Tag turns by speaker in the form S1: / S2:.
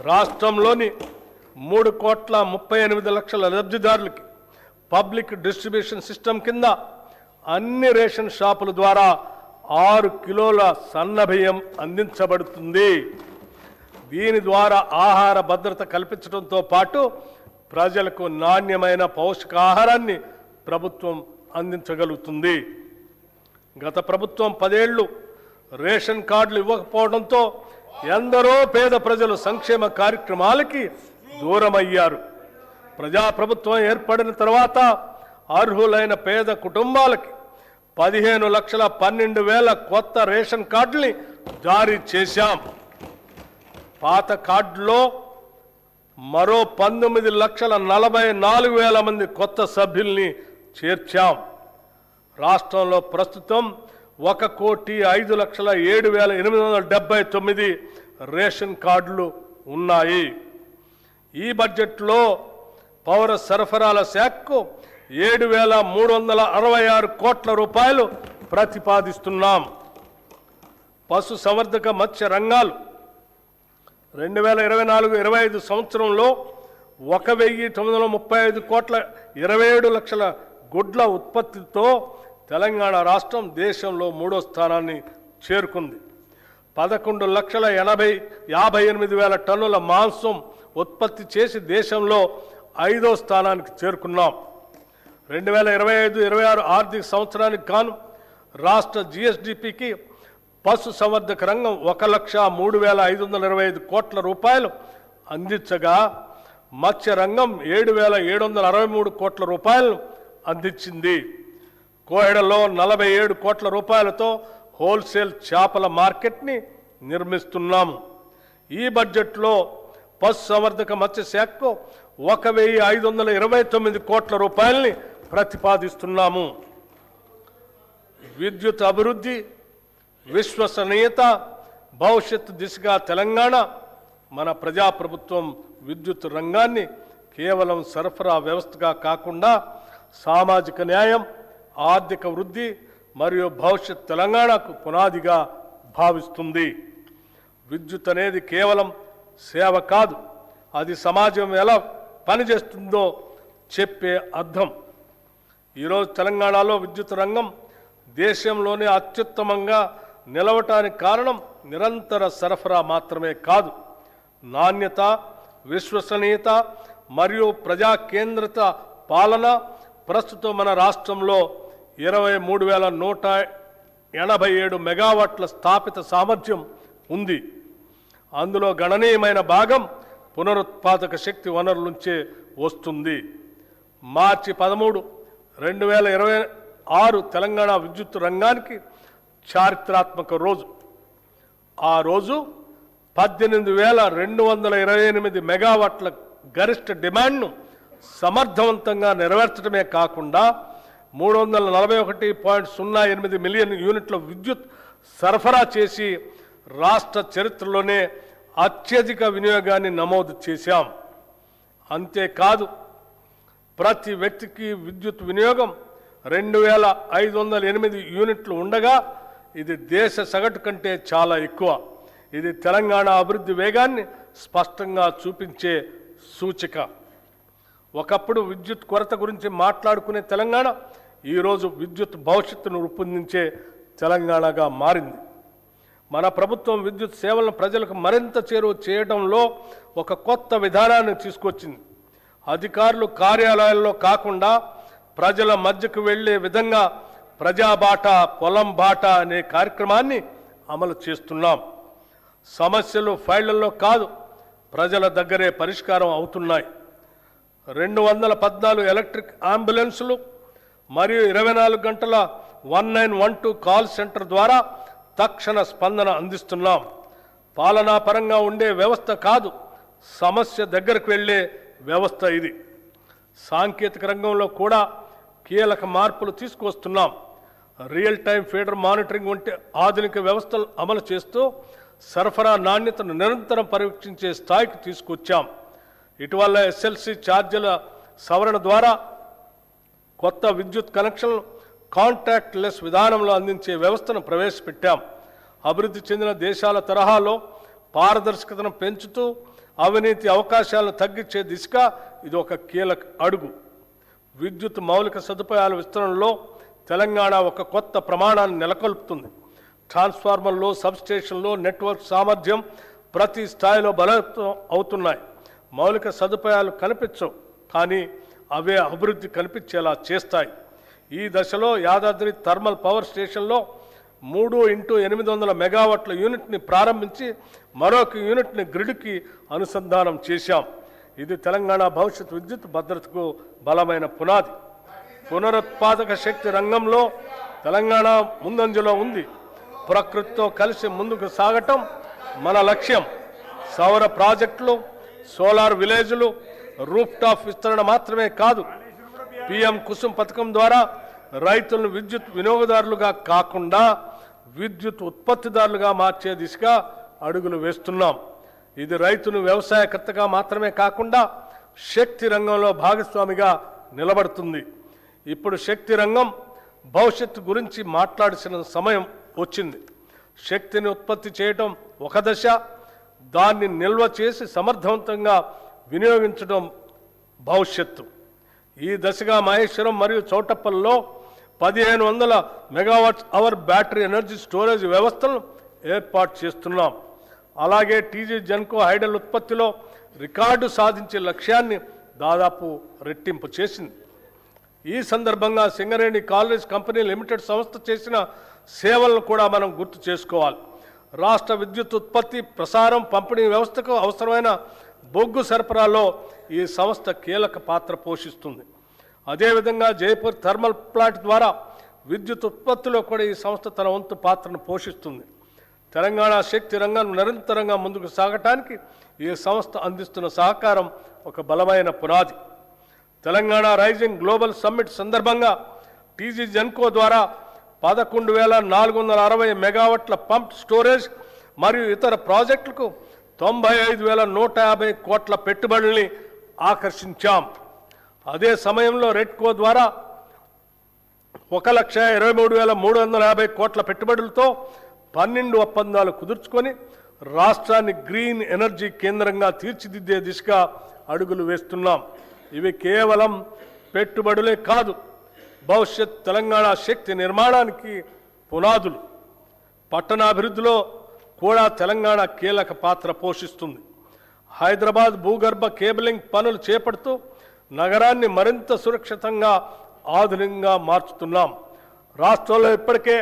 S1: రాష్ట్రంలోని 3,38,00,000 లబ్ధిదారులకి public distribution system కింద అన్ని రేషన్ షాపుల ద్వారా 6 కిలోల సన్నబియ్యం అందించబడుతుంది. దీని ద్వారా ఆహార భద్రత కల్పించడంతో పాటు ప్రజలకు నాణ్యమైన పౌష్టికాహారాన్ని ప్రభుత్వం అందించగలుగుతుంది. గత ప్రభుత్వం 10 ఏళ్లు రేషన్ కార్డులు ఇవ్వకపోవడంతో ఎందరో పేద ప్రజలు సంక్షేమ కార్యక్రమాలకి దూరమయ్యారు. ప్రజాప్రభుత్వం ఏర్పడిన తర్వాత అర్హులైన పేద కుటుంబాలకి 15,12,000 కొత్త రేషన్ కార్డుల్ని జారీ చేశాం. పాత కార్డులో మరో 19,44,000 మంది కొత్త సభ్యుల్ని చేర్చాం. రాష్ట్రంలో ప్రస్తుతం 1,05,07,879 రేషన్ కార్డులు ఉన్నాయి. ఈ బడ్జెట్లో పౌర సరఫరాల శాఖకు 7,366 కోట్ల రూపాయలు ప్రతిపాదిస్తున్నాం. పశు సంవర్ధక మత్స్య రంగాలు 2024-25 సంవత్సరంలో 1,935 కోట్ల 27 లక్షల గుడ్ల ఉత్పత్తితో తెలంగాణ రాష్ట్రం దేశంలో 3వ స్థానాన్ని చేరుకుంది. 11,58,000 టన్నుల మాంసం ఉత్పత్తి చేసి దేశంలో 5వ స్థానానికి చేరుకున్నాం. 2025-26 ఆర్థిక సంవత్సరానికి గాను రాష్ట్ర జిఎస్డిపికి పశు సంవర్ధక రంగం 1,03,525 కోట్ల రూపాయలు అందించగా మత్స్య రంగం 7,763 కోట్ల రూపాయలు అందించింది. కోహెడలో 47 కోట్ల రూపాయలతో హోల్సేల్ చేపల మార్కెట్ని నిర్మిస్తున్నాము. ఈ బడ్జెట్లో పశు సంవర్ధక మత్స్య శాఖకు 1,529 కోట్ల రూపాయలని ప్రతిపాదిస్తున్నాము. విద్యుత్ అభివృద్ధి, విశ్వసనీయత, భవిష్యత్తు దిశగా తెలంగాణ మన ప్రజాప్రభుత్వం విద్యుత్ రంగాన్ని కేవలం సరఫరా వ్యవస్థగా కాకుండా సామాజిక న్యాయం, ఆర్థిక వృద్ధి మరియు భవిష్యత్ తెలంగాణకు పునాదిగా భావిస్తుంది. విద్యుత్ అనేది కేవలం సేవ కాదు, అది సమాజం ఎలా పనిచేస్తుందో చెప్పే అర్థం. ఈరోజు తెలంగాణలో విద్యుత్ రంగం దేశంలోనే అత్యుత్తమంగా నిలవటానికి కారణం నిరంతర సరఫరా మాత్రమే కాదు, నాణ్యత, విశ్వసనీయత మరియు ప్రజా కేంద్రిత పాలన. ప్రస్తుతం మన రాష్ట్రంలో 23,187 మెగావాట్ల స్థాపిత సామర్థ్యం ఉంది. అందులో గణనీయమైన భాగం పునరుత్పాదక శక్తి వనరుల నుంచే వస్తుంది. మార్చి 13, 2026 తెలంగాణ విద్యుత్ రంగానికి చారిత్రాత్మక రోజు. ఆ రోజు 18,228 మెగావాట్ల గరిష్ట డిమాండ్ను సమర్థవంతంగా నెరవేర్చడమే కాకుండా 341.08 మిలియన్ యూనిట్ల విద్యుత్ సరఫరా చేసి రాష్ట్ర చరిత్రలోనే అత్యధిక వినియోగాన్ని నమోదు చేశాం. అంతేకాదు, ప్రతి వ్యక్తికి విద్యుత్ వినియోగం 2,508 యూనిట్లు ఉండగా ఇది దేశ సగటు కంటే చాలా ఎక్కువ. ఇది తెలంగాణ అభివృద్ధి వేగాన్ని స్పష్టంగా చూపించే సూచిక. ఒకప్పుడు విద్యుత్ కొరత గురించి మాట్లాడుకునే తెలంగాణ ఈరోజు విద్యుత్ భవిష్యత్తును రూపొందించే తెలంగాణగా మారింది. మన ప్రభుత్వం విద్యుత్ సేవలను ప్రజలకు మరింత చేరువ చేయడంలో ఒక కొత్త విధానాన్ని తీసుకొచ్చింది. అధికారులు కార్యాలయాల్లో కాకుండా ప్రజల మధ్యకు వెళ్లే విధంగా ప్రజాబాట, పొలం బాట అనే కార్యక్రమాన్ని అమలు చేస్తున్నాం. సమస్యలు ఫైళ్లలో కాదు, ప్రజల దగ్గరే పరిష్కారం అవుతున్నాయి. 214 ఎలక్ట్రిక్ అంబులెన్సులు మరియు 24 గంటల 1912 కాల్ సెంటర్ ద్వారా తక్షణ స్పందన అందిస్తున్నాం. పాలనాపరంగా ఉండే వ్యవస్థ కాదు, సమస్య దగ్గరకు వెళ్ళే వ్యవస్థ ఇది. సాంకేతిక రంగంలో కూడా కీలక మార్పులు తీసుకువస్తున్నాం. రియల్ టైం ఫీడర్ మానిటరింగ్ వంటి ఆధునిక వ్యవస్థలు అమలు చేస్తూ సరఫరా నాణ్యతను నిరంతరం పరీక్షించే స్థాయికి తీసుకొచ్చాం. ఇటీవల ఎస్ఎల్సి ఛార్జీల సవరణ ద్వారా కొత్త విద్యుత్ కనెక్షన్లు కాంటాక్ట్ లెస్ విధానంలో అందించే వ్యవస్థను ప్రవేశపెట్టాం. అభివృద్ధి చెందిన దేశాల తరహాలో పారదర్శకతను పెంచుతూ అవినీతి అవకాశాలను తగ్గించే దిశగా ఇది ఒక కీలక అడుగు. విద్యుత్ మౌలిక సదుపాయాల విస్తరణలో తెలంగాణ ఒక కొత్త ప్రమాణాన్ని నెలకొల్పుతుంది. ట్రాన్స్ఫార్మర్లు, సబ్స్టేషన్లు, నెట్వర్క్ సామర్థ్యం ప్రతి స్థాయిలో బలోపేతం అవుతున్నాయి. మౌలిక సదుపాయాలు కనిపించవు, కానీ అవే అభివృద్ధి కనిపించేలా చేస్తాయి. ఈ దశలో యాదాద్రి థర్మల్ పవర్ స్టేషన్లో 3x800 మెగావాట్ల యూనిట్ని ప్రారంభించి మరొక యూనిట్ని గ్రిడ్కి అనుసంధానం చేశాం. ఇది తెలంగాణ భవిష్యత్ విద్యుత్ భద్రతకు బలమైన పునాది. పునరుత్పాదక శక్తి రంగంలో తెలంగాణ ముందంజలో ఉంది. ప్రకృతితో కలిసి ముందుకు సాగటం మన లక్ష్యం. సౌర ప్రాజెక్టులు, సోలార్ విలేజ్లు, రూఫ్ టాప్ విస్తరణ మాత్రమే కాదు, PM కుసుమ్ పథకం ద్వారా రైతులను విద్యుత్ వినియోగదారులుగా కాకుండా విద్యుత్ ఉత్పత్తిదారులుగా మార్చే దిశగా అడుగులు వేస్తున్నాం. ఇది రైతును వ్యవసాయకర్తగా మాత్రమే కాకుండా శక్తి రంగంలో భాగస్వామిగా నిలబడుతుంది. ఇప్పుడు శక్తి రంగం భవిష్యత్తు గురించి మాట్లాడాల్సిన సమయం వచ్చింది. శక్తిని ఉత్పత్తి చేయడం ఒక దశ, దాన్ని నిల్వ చేసి సమర్థవంతంగా వినియోగించడం భవిష్యత్తు. ఈ దశగా మహేశ్వరం మరియు చౌటప్పల్లో 1500 megawatts hour battery energy storage వ్యవస్థలను ఏర్పాటు చేస్తున్నాం. అలాగే టీజీ జెన్కో హైడల్ ఉత్పత్తిలో రికార్డు సాధించే లక్ష్యాన్ని దాదాపు రెట్టింపు చేసింది. ఈ సందర్భంగా సింగరేణి కాలేజ్ కంపెనీ లిమిటెడ్ సంస్థ చేసిన సేవలను కూడా మనం గుర్తు చేసుకోవాలి. రాష్ట్ర విద్యుత్ ఉత్పత్తి, ప్రసారం, పంపిణీ వ్యవస్థకు అవసరమైన బొగ్గు సరఫరాలో ఈ సంస్థ కీలక పాత్ర పోషిస్తుంది. అదేవిధంగా జైపూర్ థర్మల్ ప్లాంట్ ద్వారా విద్యుత్ ఉత్పత్తిలో కూడా ఈ సంస్థ తన వంతు పాత్రను పోషిస్తుంది. తెలంగాణ శక్తి రంగం నిరంతరంగా ముందుకు సాగటానికి ఈ సంస్థ అందిస్తున్న సహకారం ఒక బలమైన పునాది. తెలంగాణ రైజింగ్ గ్లోబల్ సమ్మిట్ సందర్భంగా టీజీ జెన్కో ద్వారా 11,460 మెగావాట్ల పంప్ స్టోరేజ్ మరియు ఇతర ప్రాజెక్టులకు 95,150 కోట్ల పెట్టుబడుల్ని ఆకర్షించాం. అదే సమయంలో రెడ్కో ద్వారా 1,23,350 కోట్ల పెట్టుబడులతో 12 ఒప్పందాలు కుదుర్చుకొని రాష్ట్రాన్ని గ్రీన్ ఎనర్జీ కేంద్రంగా తీర్చిదిద్దే దిశగా అడుగులు వేస్తున్నాం. ఇవి కేవలం పెట్టుబడులే కాదు, భవిష్యత్ తెలంగాణ శక్తి నిర్మాణానికి పునాదులు. పట్టణాభివృద్ధిలో కూడా తెలంగాణ కీలక పాత్ర పోషిస్తుంది. హైదరాబాద్ భూగర్భ కేబులింగ్ పనులు చేపడుతూ నగరాన్ని మరింత సురక్షితంగా, ఆధునికంగా మార్చుతున్నాం. రాష్ట్రంలో ఇప్పటికే